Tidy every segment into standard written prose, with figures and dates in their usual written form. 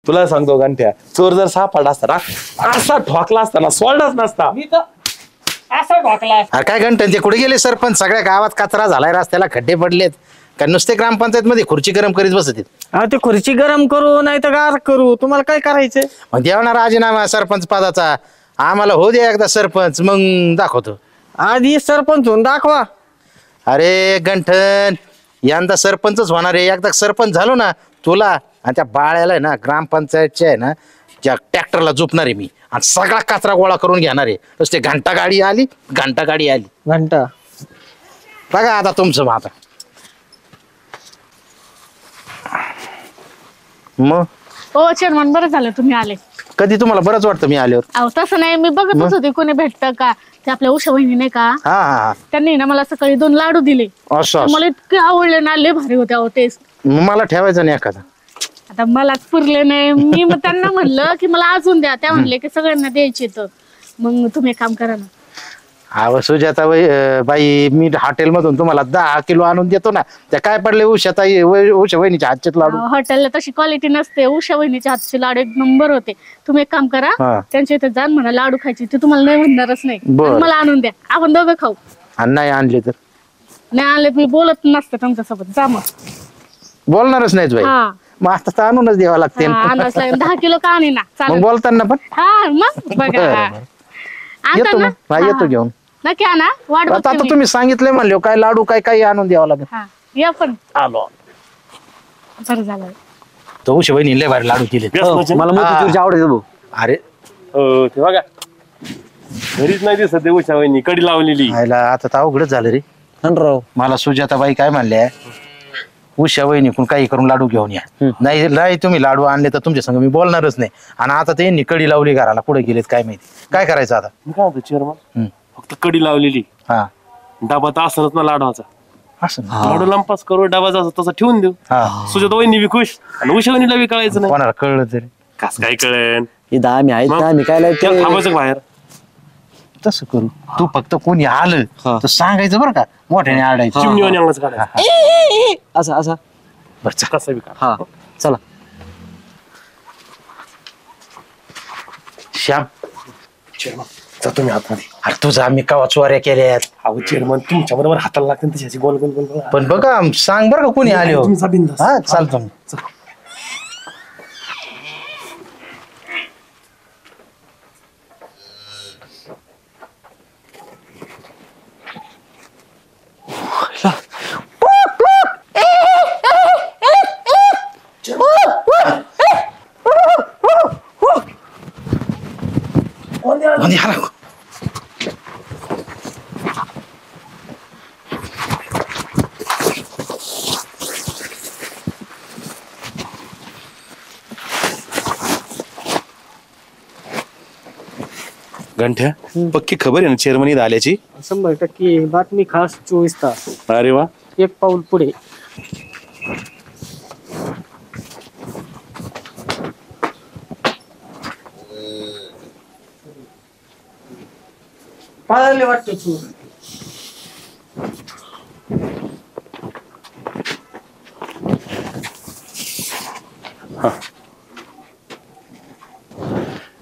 तुला सांगतो गंठ्या, चोर जर सापडला असता ना, असा ठोकला असता ना, सोडलाच नसता. मी तर असा ढोकला. काय घंटन ते कुठे गेले सरपंच? सगळ्या गावात कचरा झालाय, रस्त्याला खड्डे पडलेत. का नुसते ग्रामपंचायत मध्ये खुर्ची गरम करीत बसत? ते खुर्ची गरम करू नाही तर गार करू, तुम्हाला काय करायचंय? मग द्यावा ना राजीनामा सरपंच पदाचा. आम्हाला हो दे एकदा सरपंच, मग दाखवतो. आधी सरपंच होऊन दाखवा. अरे गंठन, यंदा सरपंचच होणार आहे. एकदा सरपंच झालो ना, तुला आणि त्या बाळ्याला आहे ना, ग्रामपंचायतच्या आहे ना, त्या ट्रॅक्टरला झोपणार आहे मी आणि सगळा कचरा गोळा करून घेणार आहे. नुसते घंटा गाडी आली. घंटा बघा आता तुमचं. मग आता मग हो चेअरमन, बरं झालं तुम्ही आले. कधी तुम्हाला बरंच वाटतं मी आल्यावर? अहो तसं नाही, मी बघतच होते कोणी भेटतं का. ते आपल्या उषा वहिनी नाही का, हा त्यांनी ना मला सकाळी 2 लाडू दिले. असं मला इतके आवडले ना, लय भारी होते अहो टेस्ट. मला ठेवायचं नाही एखादा. आता मलाच पुरले नाही. मी मग त्यांना म्हणलं की मला अजून द्या. त्या म्हणले की सगळ्यांना द्यायचे. तर मग तुम्ही एक काम करा ना. अहो सुजाता बाई, मी हॉटेलमधून तुम्हाला 10 किलो आणून देतो ना. त्या काय पडले उषा वहिनीच्या हातचे लाडू. हॉटेलला तशी क्वालिटी नसते. उषा वहिनीच्या हातचे लाडू 1 नंबर होते. तुम्ही एक काम करा, त्यांच्या इथे जाण म्हणा लाडू खायचे. ते तुम्हाला नाही म्हणणारच नाही. मला आणून द्या, आपण दोघं खाऊ. आणि नाही आणले तर? नाही आणले मी बोलत नसते तुमच्यासोबत. जा मग. बोलणारच नाहीत बाई. मग आता तर आणूनच द्यावं लागते. 10 किलो का नाही ना, मग बोलताना पण. हा मग बघा. येतो ना, येतो घेऊन. नक्की आणा, वाट आता बघते मी. तुम्ही सांगितले म्हणले काय लाडू काय आणून द्यावं लागेल. या पण आलो. बरं झालं. तो उषा वहिनी लय भारी लाडू केले. मला मोतीचूरची आवडते भाऊ. अरे ते बघा, घरीच नाही दिसत ते उषा वहिनी, कडी लावलेली. आता तर अवघडच झालं रे. राव मला सुजाताबाई काय म्हणल्या, उषा वहिनीकडून काही करून लाडू घेऊन या. नाही तुम्ही लाडू आणले तर तुमच्या संग मी बोलणारच नाही. आणि आता त्यांनी कडी लावली घराला. कुठे गेलेत काय माहिती. काय करायचं आता? मी काय म्हणतो चेअरमन, फक्त कडी लावलेली, हा डबा तर असलच ना लाडवाचा. असं लाडू लंपास करू, डबा जसा तसा ठेवून देऊ. सुजाता वहिनी बी खुश आणि उषा वहिनीला बी कळायचं नाही. कोणाला कळलं तरी कस काय कळेल? इथं आम्ही आहेत ना, आम्ही काय त्याला थांबायचं बाहेर. तसं करू. तू फक्त कोणी आलं तर सांगायचं बरं का, मोठ्याने आडायचं. चिमणीवाणी अंगाचं काढायचं. असं असं बरं कसं बी काढ. हा चला. श्याम, चेअरमन जातो मी आतमध्ये. अरे तुझा मी कवा चोऱ्या केल्यात. अहो चेअरमन, तुमच्या बरोबर हाताला लागते तशी गोल गोल गोल गोल. पण बघा सांग बरं का कोणी आले. तुमचा बिंदास. हा चालतो. घंट्या पक्की खबर आहे ना चेअरमन इथं आल्याची? 100% बातमी खास 24 तास. अरे वा. एक पाऊल पुढे. पळाले वाटतं चोर.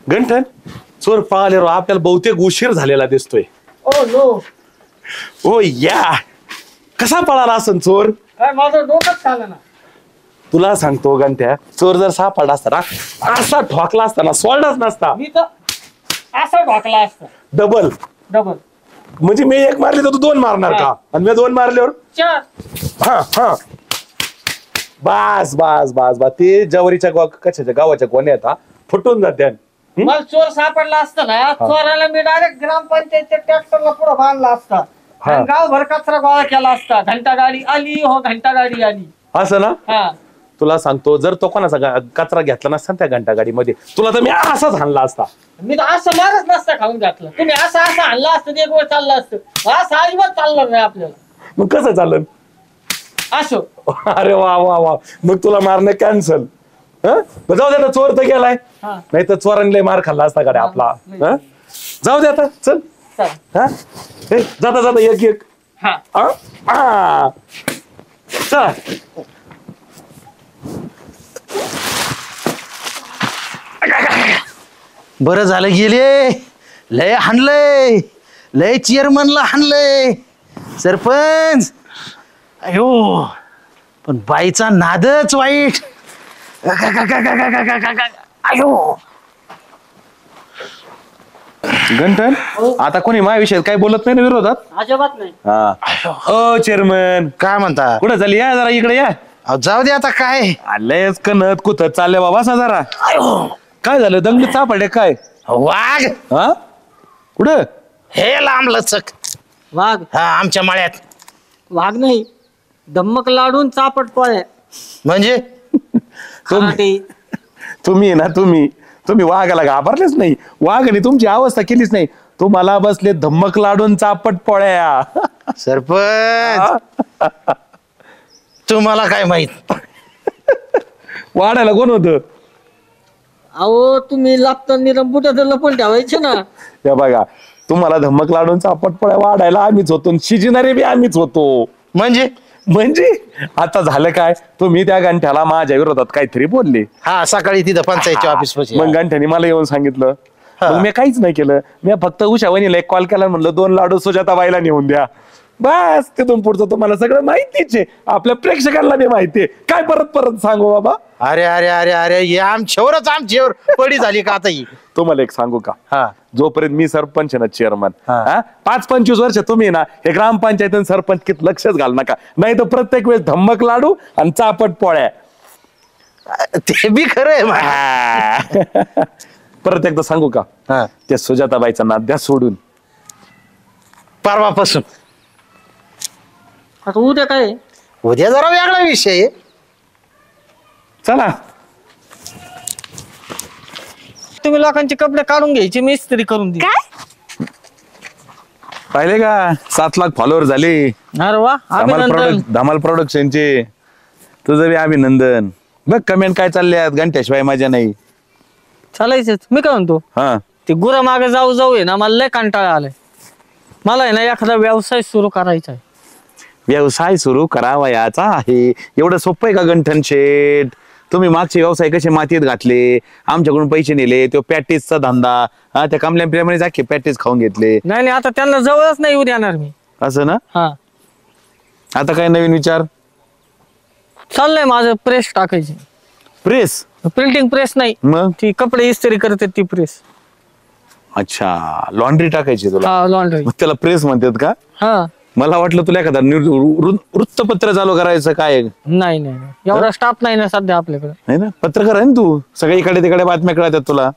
गंठन, चोर पळाले रो. आपल्याला बहुतेक उशीर झालेला दिसतोय. Oh no. ओ या, कसा पळाला असन चोर? काय माझं डोकंच चाललं ना. तुला सांगतो गंठ्या, चोर जर सापडला असता ना, असा ठोकला असता ना, सोडलाच नसता. मी तर असा ढोकला असता. डबल. म्हणजे मी 1 मारली तर तू 2 मारणार का? आणि मी 2 मारल्यावर 4. हा हा बस बस बस बस. ते जवारीच्या कशाच्या गावाच्या कोण्या येतात फुटून जात्या. मला चोर सापडला असता ना, चोराला मी डायरेक्ट ग्रामपंचायतच्या ट्रॅक्टरला पुढे बांधला असता. गावभर कचरा गोळा केला असता. घंटा गाडी आली, हो घंटा गाडी आली. असं ना. तुला सांगतो, जर तो कोणाचा कचरा घेतला नसता त्या घंटा गाडीमध्ये, तुला तर मी असाच हाणला असता. मी तर असं मारच नसता खाऊन घातलं. तुम्ही असं आणलं असतं, एक वेळ चाललं असतं. असं अजिबात चालणार नाही आपल्याला. मग कसं चालन? असो. अरे वा वा वा. मग तुला मारणं कॅन्सल. जाऊ दे आता, चोर तर गेलाय. नाही तर चोरांनी मार खाल्ला असता गाड्या आपला. जाऊ दे आता, चल. जाता जाता एक चल. बरं झालं गेले. लय हाणलंय, लय चेअरमनला हाणलंय सरपंच. अयो पण बाईचा नादच वाईट. अयो गंठन आता कोणी माझ्याविषयी काही बोलत नाही ना विरोधात? अजिबात नाही. ओ चेअरमन काय म्हणता? कुठं झाली? या जरा इकडे या. अहो, जाऊ दे आता काय. आलेच कनत कुठं चालले बाबा सा जरा. काय झालं? दंगलीत सापडले काय? वाघ हा कुठं? हे लांब लचक. वाघ? हा आमच्या माळ्यात. वाघ नाही, धम्मक लाडून चापट पोळ्या. म्हणजे तुम्ही ना तुम्ही वाघाला घाबरलेच नाही. वाघाने तुमची अवस्था केलीच नाही. तुम्हाला बसले धम्मक लाडून चापट पोळ्या. सरपंच तुम्हाला काय माहित? वाढायला कोण होतं? अहो तुम्ही लागता निरंबुट लपून ठेवायचे ना. या बघा, तुम्हाला धम्मक लाडून चापट पोळ्या वाढायला आम्हीच होतो, शिजणारे बी आम्हीच होतो. म्हणजे आता झालं काय? तुम्ही त्या गंठ्याला माझ्या विरोधात काहीतरी बोलले. हा सकाळी तिथं पंचायतच्या ऑफिस पाशी. मग गंठ्याने मला येऊन सांगितलं. मग मी काहीच नाही केलं. मी फक्त उषा वहिनीला एक कॉल केला, म्हणलं 2 लाडू सुजाताबाईला नेऊन द्या. बस तिथून पुढचं तुम्हाला सगळं माहितीच आहे. आपल्या प्रेक्षकांना बी माहितीये. काय परत सांगू बाबा? अरे अरे अरे अरे हे आमच्यावर पडी झाली का आता ही? तुम्हाला एक सांगू का? हा जोपर्यंत मी सरपंच ना चेअरमन, हा. 5-25 वर्ष तुम्ही ना हे ग्रामपंचायत सरपंच कित लक्षच घाल नका. नाही तर प्रत्येक वेळेस धम्मक लाडू आणि चापट पोळ्या. ते बी खरंय. परत एकदा सांगू का? हा त्या सुजाताबाईचा नाद द्या सोडून. परवापासून आता उद्या काय? उद्या जरा वेगळा विषय आहे. चला तुम्ही लोकांचे कपडे काढून घ्यायचे, मी इस्त्री करून दे. काय? पाहिले का? 7 लाख फॉलोअर झाले. अरे वा, अभिनंदन. धमाल प्रोडक्शनचे. तुझं बी अभिनंदन. बघ कमेंट काय चालल्यात. घंट्याशिवाय माझ्या नाही. चालायचंच. मी काय म्हणतो, हा ते गुरा मागे जाऊ आहे ना, मला लय कंटाळा आलाय. मला आहे ना एखादा व्यवसाय सुरू करायचा आहे. व्यवसाय सुरू करावा याचा आहे. एवढं सोपं आहे का गंठन शेठ? तुम्ही मागचे व्यवसाय कसे मातीत घातले, आमच्याकडून पैसे नेले. तो पॅटीसचा धंदा, हा त्या कमल्या प्रेमाने जाखे पॅटीस खाऊन घेतले. नाही आता त्यांना जवळच नाही येऊ देणार मी. असं ना? हा आता काय नवीन विचार? चाललंय माझं प्रेस टाकायची. प्रेस? प्रिंटिंग प्रेस नाही, मग? ती कपडे इस्त्री करते ती प्रेस. अच्छा, लॉन्ड्री टाकायची तुला? हा लॉन्ड्री. मग त्याला प्रेस म्हणतात का? हा मला वाटलं तुला एखादा वृत्तपत्र चालू करायचं काय? नाही एवढा स्टाफ नाही ना सध्या आपल्याकडे. नाही ना, पत्रकार आहे ना तू. सगळ्या इकडे तिकडे बातम्या कळतात तुला.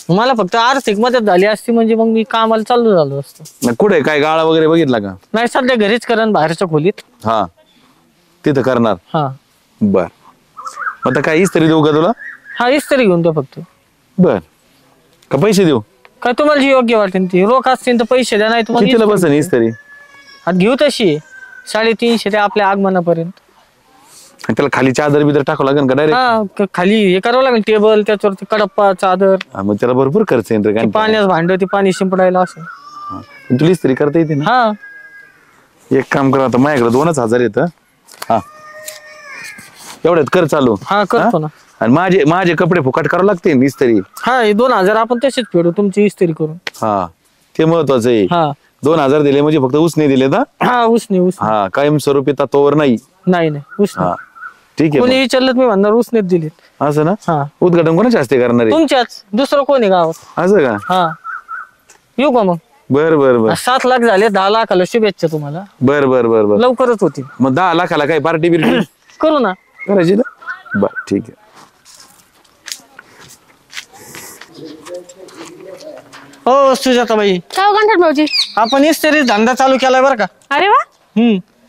मला फक्त आर्थिक मदत झाली असती म्हणजे मग मी कामाला चालू झालो असतो. मग कुठे काय गाळा वगैरे बघितला का? नाही सध्या घरीच करण, बाहेरच्या खोलीत. हा तिथं करणार. हा बर. आता काय इस्त्री देऊ का तुला? हा इस्त्री घेऊन दो फक्त. बर. का पैसे देऊ? काय तुम्हाला जी योग्य वाटेल ती. रोख असतील तर पैसे द्या, नाही कितीला तुम्हाला बसेल इस्त्री? आता घेऊ तशी 350 ते आपल्या आगमनापर्यंत. आणि त्याला खाली चादर बिदर टाकावं लागेल का डायरेक्ट? हा खाली हे करावं लागेल, टेबल, त्याच्यावरती कडप्पा, चादर, मग त्याला भरपूर खर्च येईल रे. काय पाण्यास भांड, ते पाणी शिंपडायला असं. तुला इस्त्री करता येते ना? हा एक काम कर, आता माझ्याकडे 2,000 येतं. हा एवढ्यात कर चालू. हा करतो ना. आणि माझे कपडे फुकट करावं लागते इस्त्री. हा हे 2000 आपण तसेच फेडू तुमची इस्त्री करून. हा ते महत्वाचं आहे. हा 2,000 दिले म्हणजे फक्त उसने दिले ना? हा उसने हा कायमस्वरूपी तत्वावर नाही. नाही उसने. हा ठीक आहे. कोणी विचारलं मी म्हणणार उसनेच दिलेत. असं ना? हा उद्घाटन कोणाच्या हस्ते करणार आहे? तुमच्याच, दुसरं कोणी गावात. असं का? हा येऊ का मग? बर 7 लाख झाले, 10 लाखाला शुभेच्छा तुम्हाला. बर लवकरच होती. मग 10 लाखाला काय पार्टी बिर्टी करू ना. करायची ना? बर ठीक आहे. हो सुजाताबाई, काय गंठन भाऊजी? आपण इस्त्री धंदा चालू केलाय बरं का. अरे वा,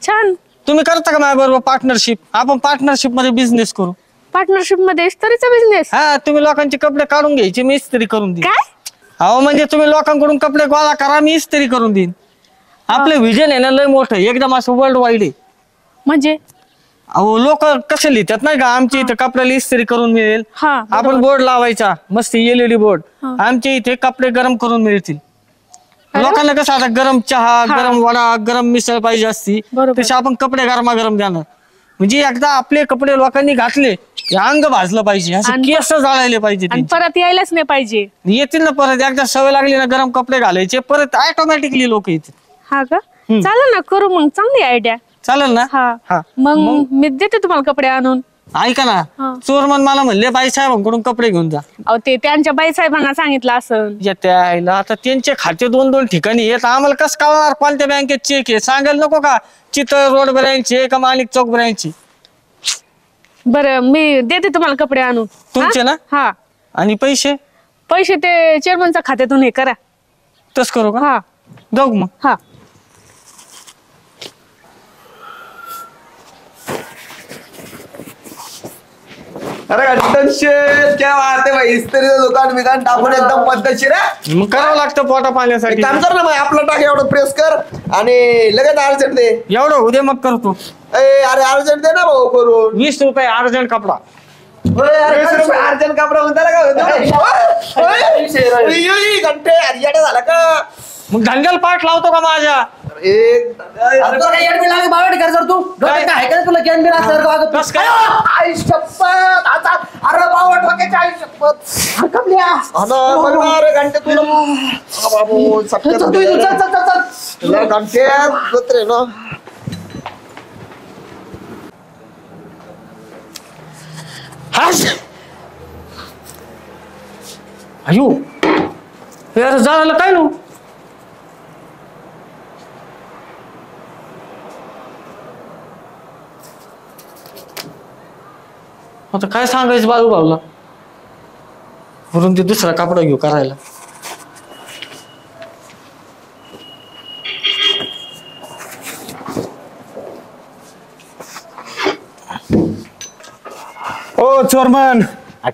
छान. तुम्ही करता का माझ्या बरोबर पार्टनरशिप? आपण पार्टनरशिप मध्ये बिझनेस करू. पार्टनरशिप मध्ये इस्त्रीचा बिझनेस? हा तुम्ही लोकांचे कपडे काढून घ्यायचे, मी इस्त्री करून देईन. काय? अहो म्हणजे तुम्ही लोकांकडून कपडे गोळा करा, मी इस्त्री करून देईन. आपलं विजन आहे ना लय मोठं, एकदम असं वर्ल्ड वाईड आहे. म्हणजे? अहो लोक कसे लिहितात नाही का, आमच्या इथे कपड्याला इस्त्री करून मिळेल. हा आपण बोर्ड लावायचा, मस्त LED बोर्ड. आमच्या इथे कपडे गरम करून मिळतील. लोकांना कसं आता गरम चहा, गरम वडा, गरम मिसळ पाहिजे असती, बरोबर. तसे आपण कपडे गरमागरम देणार. म्हणजे एकदा आपले कपडे लोकांनी घातले हे अंग भाजलं पाहिजे, असे आणि- केस जाळायले पाहिजे आणि त्यांचे. परत यायलाच नाही पाहिजे. येतील ना परत, एकदा सवय लागली ना गरम कपडे घालायचे परत ऑटोमॅटिकली लोक येतील. हा का? चालेल ना, करू मग, चांगली आयडिया. चालेल ना? हा हा. मग मी देते तुम्हाला कपडे आणून. ऐका ना, हा. चोरमन मला म्हणले बाई साहेबांकडून कपडे घेऊन जा. अहो ते त्यांच्या बाईसाहेबांना सांगितलं असं. येत्या आईला आता त्यांचे खाते 2-2 ठिकाणी येत, आम्हाला कसं कळणार कोणत्या बँकेत चेक आहे? सांगायला नको का चितळ रोड ब्रँच आहे का माणिक चौक ब्रँच आहे? बरं मी देते तुम्हाला कपडे आणून. तुमचे ना? हा. आणि पैसे पैसे ते चेअरमनच्या खात्यातून हे करा. तस करू का? हा जाऊ मग. हा. अरे घंटन शेठ, क्या बात है भाई, इस्त्रीचं दुकान बिकान टाकून एकदम पद्धतशीर आहे. मग करावं लागतं पोटा पाण्यासाठी. एक काम कर ना भाई, आपला टाक एवढं प्रेस कर आणि लगेच अर्जंट दे. एवढं उद्या मग करतो. अरे अर्जंट दे ना भाऊ करून. 20 रुपये अर्जंट कपडा. अर्जंट कपडा म्हणता घंटे अरे झाला का? मग धंद्याला पाठ लावतो का माझ्या? कस काय? आई शपथ आता, अरे बाबा ठोक्याची आई शपथ हरकतल्या. बघ ना अरे घंटे तुला बाबू तुला घंटे रे ना. अयो यार झालं काय नो? आता काय सांगायचं बाळू भाऊला? वरून ते दुसरा कपडा घेऊ करायला. ओ चोरमन,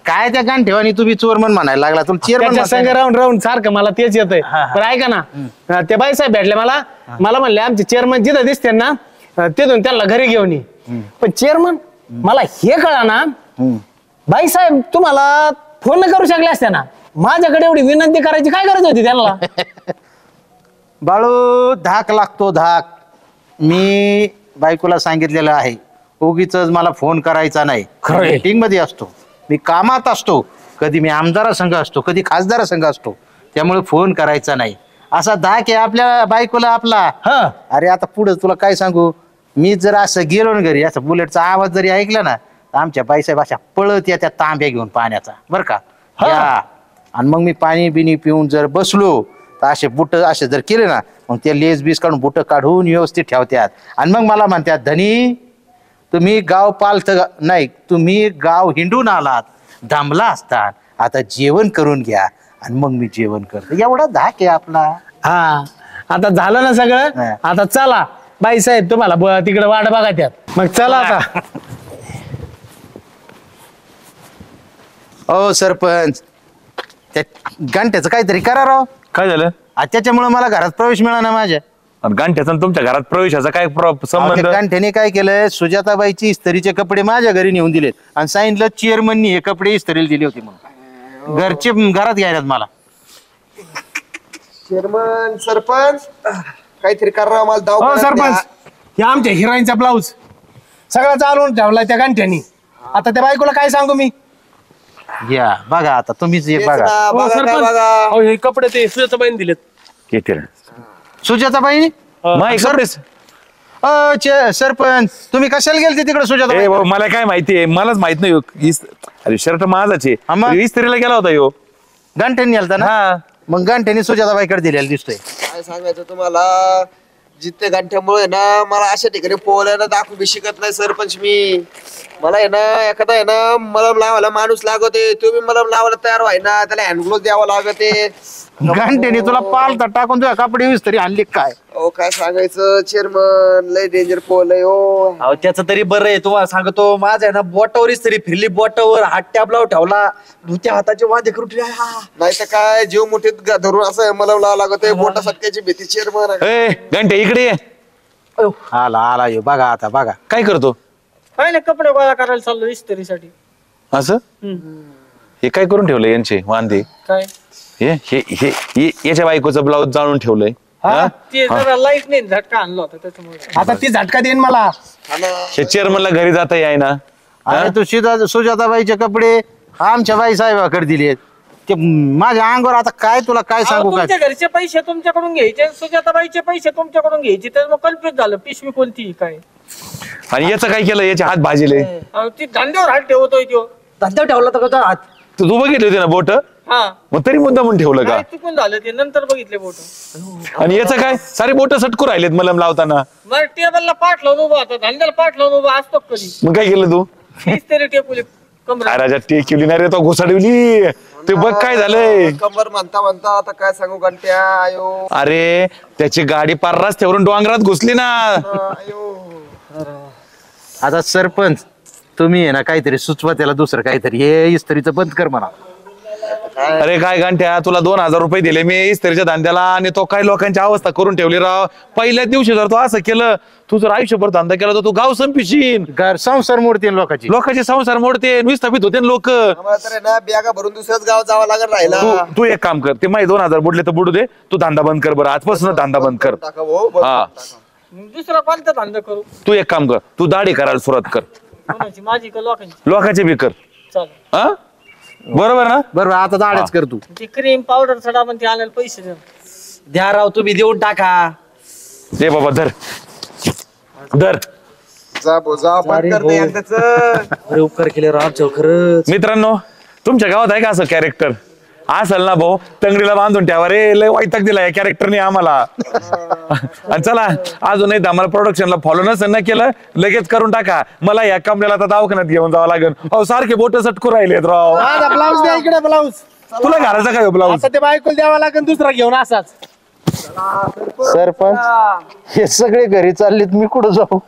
काय त्या गाण ठेवानी तुम्ही चोरमन म्हणायला लागला, तुला त्याच्या संग चेअरमन राहून राहून सारखं मला तेच येतंय. पण ऐका ना, ते बाईसाहेब भेटले मला म्हणले आमचे चेअरमन जिथं दिसते ना तिथून त्यांना घरी घेऊन ये. पण चेअरमन मला हे कळा ना, बाईसाहेब तुम्हाला फोन करू शकले असते ना, माझ्याकडे एवढी विनंती करायची काय गरज होती त्यांना? बाळू धाक लागतो धाक. मी बायकोला सांगितलेलं आहे, उगीच मला फोन करायचा नाही. खरंय. मीटिंग मध्ये असतो, मी कामात असतो, कधी मी आमदारासंघ असतो, कधी खासदारासंघ असतो, त्यामुळे फोन करायचा नाही. असा धाक आहे आपल्या बायकोला आपला. हा. अरे आता पुढे तुला काय सांगू, मी जर असं गेलो ना घरी, असं बुलेटचा आवाज जरी ऐकला ना, तर आमच्या बाईसाहेब अशा पळत या त्या तांब्या घेऊन पाण्याचा, बरं का? या. आणि मग मी पाणी बिनी पिऊन जर बसलो तर असे बुट असे जर केले ना, मग ते लेस बीस काढून बुट काढून व्यवस्थित ठेवतात. आणि मग मला म्हणतात, धनी तुम्ही गाव पालथ नाही, तुम्ही गाव हिंडून आलात, थांबला असतात, आता जेवण करून घ्या. आणि मग मी जेवण करतो. एवढा धाक आहे आपला. हा, आता झालं ना सगळं. हा. आता चला बाईसाहेब, तुम्हाला तिकडे वाट बघा त्यात. मग चला आता. ओ सरपंच, त्या घंट्याचं काहीतरी करा राव. काय झालं? त्याच्यामुळे मला घरात प्रवेश मिळाला माझ्या. गांठ्याचा तुमच्या घरात प्रवेशाचा काय संबंध? गांठ्याने काय केलंय, सुजाताबाईची इस्त्रीचे कपडे माझ्या घरी नेऊन दिलेत आणि सांगितलं चेअरमननी हे कपडे इस्त्रीला दिले होते म्हणून. घरचे घरात घ्यायला मला. चेअरमन सरपंच काहीतरी करा मला हो दाव. सरपंच, हे आमच्या हिरोईनचा ब्लाऊज सगळा चालवून ठेवलाय त्या गांठ्यानी. आता त्या बायकोला काय सांगू मी? या बघा आता तुम्हीच एक बघा. बघा अहो, हे कपडे ते सुजाताबाईंनी दिलेत. किती रे? सुजाताबाई माय कपडेच. सरपंच तुम्ही कशाला गेलते तिकडे ए सुजाताबाई? भाऊ, मला काय माहितीये, मलाच माहित नाही. अरे शर्ट माझाच हा मग? आहे, इस्त्रीला गेला होता यो. गांठ्यानी आलता ना? हा. मग गांठ्यानी सुजाताबाईकडे दिलेला दिसतोय. काय सांगायचं तुम्हाला, जिथे गांठ्यामुळे ना मला अशा ठिकाणी पोहायला दाखवू बी शिकत नाही सरपंच मी. मला आहे ना एखादा आहे ना मलम लावायला माणूस लागते, तुम्ही मलम लावायला तयार व्हाय ना, त्याला हँडग्लोव्ह द्यावा लागते. गांठ्यानी तुला पालता टाकून तुझ्या कपडे इस्त्री आणली काय? अहो काय सांगायचं चेअरमन, लय डेंजर पोहलंय हो. अहो त्याचं तरी बरं आहे, तुम्हाला सांगतो. माझं आहे ना बोटावरच तरी फिरली, बोटावर हात टॅबलावर ठेवला, धुत्या हाताचे वादे करून नाही तर काय जीव मुठीत धरून असं मलम लावा लागत, बोटा सटक्याची भीती चेअरमन. ए घंटे इकडे ये. आला आला यो बघा आता बघा. काय करतो? काय नाही, कपडे गोळा करायला चाललो इस्त्रीसाठी. असं हे काय करून ठेवलंय यांचे वांदे? काय हे हे हे हे- याच्या बायकोचं ब्लाऊज जाळून ठेवलंय. हा? ते जरा लाईट नाही, झटका आणला होता त्याच्यामुळे. आता ती झटका देईन मला. हे चेअरमनला घरी जाता याय ना. अरे तू सुजाताबाईचे कपडे आमच्या बाई साहेबाकडे दिलेत ते माझ्या अंगावर आता काय तुला काय सांगू काय तुमच्या घरचे पैसे तुमच्याकडून घ्यायचे सुजाताबाईचे पैसे तुमच्याकडून घ्यायचे तर मग कन्फ्युज झालं पिशवी कोणती काय आणि याचं काय केलं याचे हात भाजले ती धंद्यावर हात ठेवतोय तो धंदा ठेवला तर का हात तू बघितले होते ना बोट हा मग तरी मुद्दा म्हणून ठेवलं का काय चुकून झालं ते नंतर बघितले बोट आणि याचं काय सारे बोट सटकू राहिलेत मलम लावताना मग टेबलला पाठ लावून उभा होता धंद्याला पाठ लावून उभा असतो कधी मग काय केलं तू तीच तरी टेपुले कमरा काय राजा टेकवली नाही रे तो घुसाडवली ते बघ काय झालंय कंबर म्हणता म्हणता आता काय सांगू घंट्या आयो अरे त्याची गाडी पार रस्त्यावरून डोंगरात घुसली ना आयो आता सरपंच तुम्ही आहे ना काहीतरी सुचवा त्याला दुसरं काहीतरी हे इस्त्रीचं बंद कर म्हणा अरे काय गांठ्या तुला 2000 रुपये दिले मी इस्त्रीच्या धंद्याला आणि तो काय लोकांची अवस्था करून ठेवली राव पहिल्याच दिवशी जर तो असं केलं तू जर आयुष्यभर धंदा केला तर तू गाव संपिशील संसार मोडतील लोकांची लोकांचे संसार मोडते विस्थापित होते लोक आम्हाला तर आहे ना बॅगा भरून दुसऱ्याच गावात जावं लागत राहिला तू एक काम कर ते माझे 2000 बुडले तर बुडू दे तू धंदा बंद कर बरं आजपासून धंदा बंद कर टाका भाऊ, बंद हा मग दुसरा कोणता धंदा करू तू एक काम कर तू दाढी करायला सुरुवात कर कोणाची माझी का लोकांची लोकांचे बी कर चालेल हा बरोबर ना बरोबर आता दाडच कर तू ती क्रीम पावडर सडा पण ते आणायला पैसे द्या द्या राव तुम्ही देऊन टाका दे बाबा धर धर जा भाऊ, जा बंद कर ते एकदाच. अरे उपकार केले राव आमच्यावर खरंच मित्रांनो तुमच्या गावात आहे का असं कॅरेक्टर असेल ना भाऊ तंगडीला बांधून ठेवा रे लय वैताग दिला या कॅरेक्टरने आम्हाला आणि चला अजूनही आम्हाला प्रोडक्शनला फॉलो नसेल ना केलं लगेच करून टाका मला या कंपनीला आता दवाखान्यात घेऊन जावं लागेल अहो सारखे बोट सटकू राहिलेत राव ब्लाऊज द्या इकडे ब्लाऊज तुला घालायचा काय ब्लाऊज आता ते बायकोला द्यावा लागेल दुसरा घेऊन असाच सरपंच हे सगळे घरी चाललेत मी कुठं जाऊ